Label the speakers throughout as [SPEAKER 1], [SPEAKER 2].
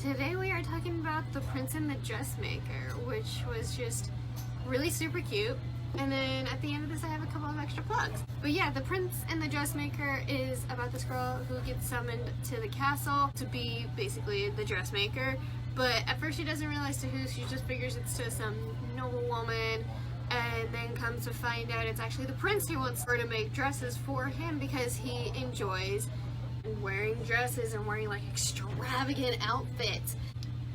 [SPEAKER 1] Today we are talking about The Prince and the Dressmaker, which was just really super cute. And then at the end of this I have a couple of extra plugs. But yeah, The Prince and the Dressmaker is about this girl who gets summoned to the castle to be basically the dressmaker. But at first she doesn't realize to who, she just figures it's to some noble woman, and then comes to find out it's actually the prince who wants her to make dresses for him because he enjoys wearing dresses and wearing like extravagant outfits.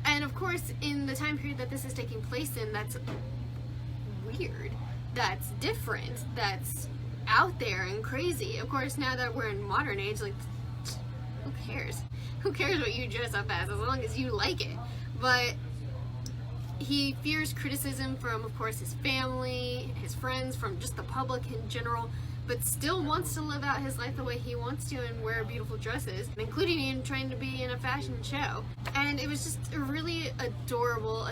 [SPEAKER 1] And of course in the time period that this is taking place in, that's weird, that's different, that's out there and crazy. Of course now that we're in modern age, like, who cares? Who cares what you dress up as long as you like it? But he fears criticism from, of course, his family, his friends, from just the public in general, but still wants to live out his life the way he wants to and wear beautiful dresses, including in trying to be in a fashion show. And it was just a really adorable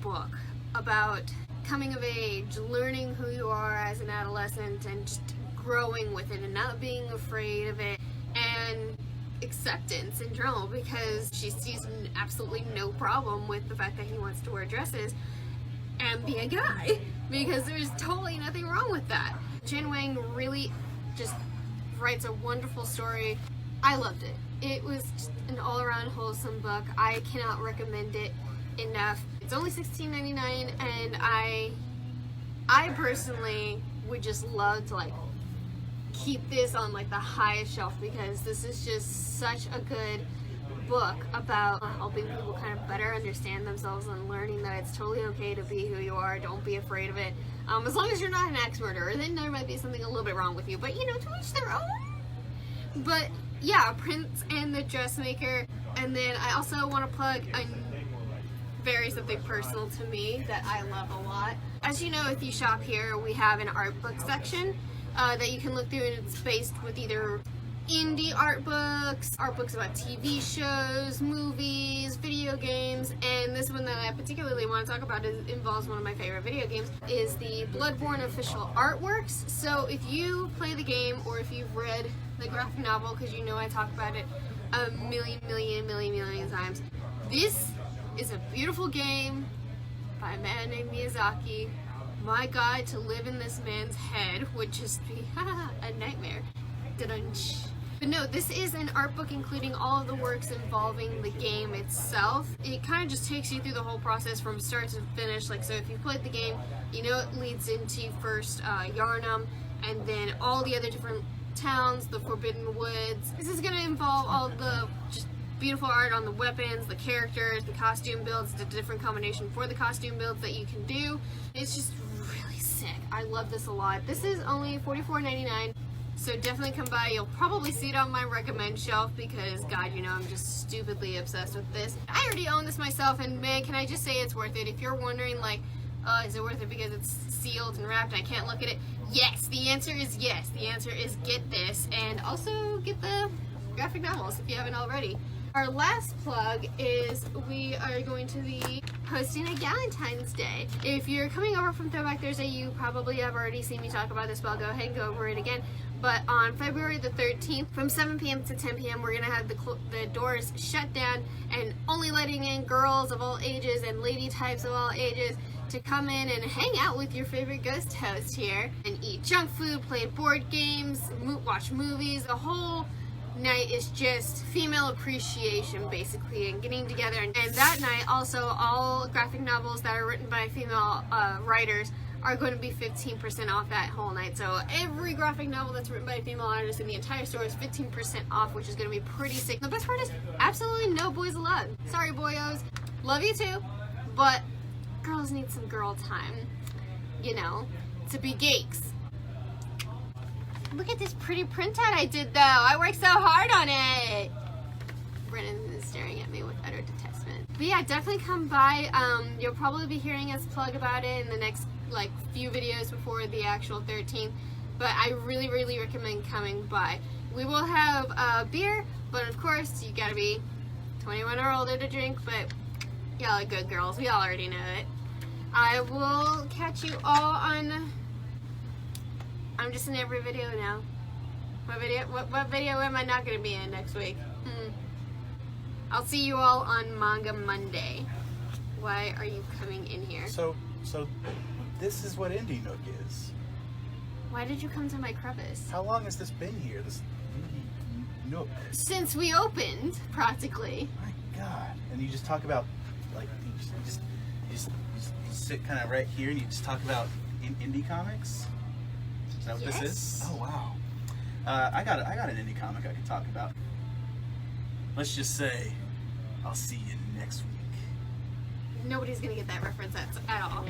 [SPEAKER 1] book about coming of age, learning who you are as an adolescent, and just growing with it and not being afraid of it, and acceptance in general, because she sees absolutely no problem with the fact that he wants to wear dresses and be a guy, because there's totally nothing wrong with that. Jen Wang really just writes a wonderful story. I loved it. It was just an all-around wholesome book. I cannot recommend it enough. It's only $16.99, and I personally would just love to like keep this on like the highest shelf, because this is just such a good book about helping people kind of better understand themselves and learning that it's totally okay to be who you are. Don't be afraid of it. As long as you're not an axe murderer, then there might be something a little bit wrong with you, but you know, to each their own. But yeah, Prince and the Dressmaker. And then I also want to plug something personal to me that I love a lot. As you know, if you shop here, we have an art book section that you can look through, and it's based with either indie art books about TV shows, movies, video games, and this one that I particularly want to talk about involves one of my favorite video games, is the Bloodborne official artworks. So if you play the game, or if you've read the graphic novel, because you know I talk about it a million times, this is a beautiful game by a man named Miyazaki. My God, to live in this man's head would just be a nightmare. Da-dunch. But no, this is an art book including all of the works involving the game itself. It kind of just takes you through the whole process from start to finish. Like, so if you played the game, you know it leads into first Yarnum, and then all the other different towns, the Forbidden Woods. This is going to involve all the just beautiful art on the weapons, the characters, the costume builds, the different combination for the costume builds that you can do. It's just really sick. I love this a lot. This is only $44.99, so definitely come by. You'll probably see it on my recommend shelf because, God, you know, I'm just stupidly obsessed with this. I already own this myself, and man, can I just say it's worth it. If you're wondering, like, is it worth it because it's sealed and wrapped and I can't look at it? Yes, the answer is yes. The answer is get this, and also get the graphic novels if you haven't already. Our last plug is we are going to be hosting a Galentine's Day. If you're coming over from Throwback Thursday, you probably have already seen me talk about this, but I'll go ahead and go over it again. But on February the 13th, from 7 p.m. to 10 p.m., we're going to have the doors shut down and only letting in girls of all ages and lady types of all ages to come in and hang out with your favorite ghost host here and eat junk food, play board games, watch movies. The whole night is just female appreciation, basically, and getting together. And that night also, all graphic novels that are written by female writers are going to be 15% off that whole night. So every graphic novel that's written by a female artist in the entire store is 15% off, which is going to be pretty sick. The best part is absolutely no boys allowed. Sorry, boyos. Love you too, but girls need some girl time, you know, to be geeks. Look at this pretty printout I did, though. I worked so hard on it. Brennan is staring at me with utter detestment. But yeah, definitely come by. You'll probably be hearing us plug about it in the next like few videos before the actual 13th. But I really recommend coming by. We will have beer, but of course you gotta be 21 or older to drink. But y'all are good girls. We all already know it. I will catch you all on. I'm just in every video now. What video am I not going to be in next week? I'll see you all on Manga Monday. Why are you coming in here?
[SPEAKER 2] So this is what Indie Nook is.
[SPEAKER 1] Why did you come to my crevice?
[SPEAKER 2] How long has this been here? This Indie Nook.
[SPEAKER 1] Since we opened, practically.
[SPEAKER 2] My God! And you just talk about like you just sit kind of right here and you just talk about indie comics. Is that what this is? Oh wow! I got an indie comic I can talk about. Let's just say, I'll see you next week.
[SPEAKER 1] Nobody's gonna get that reference at all.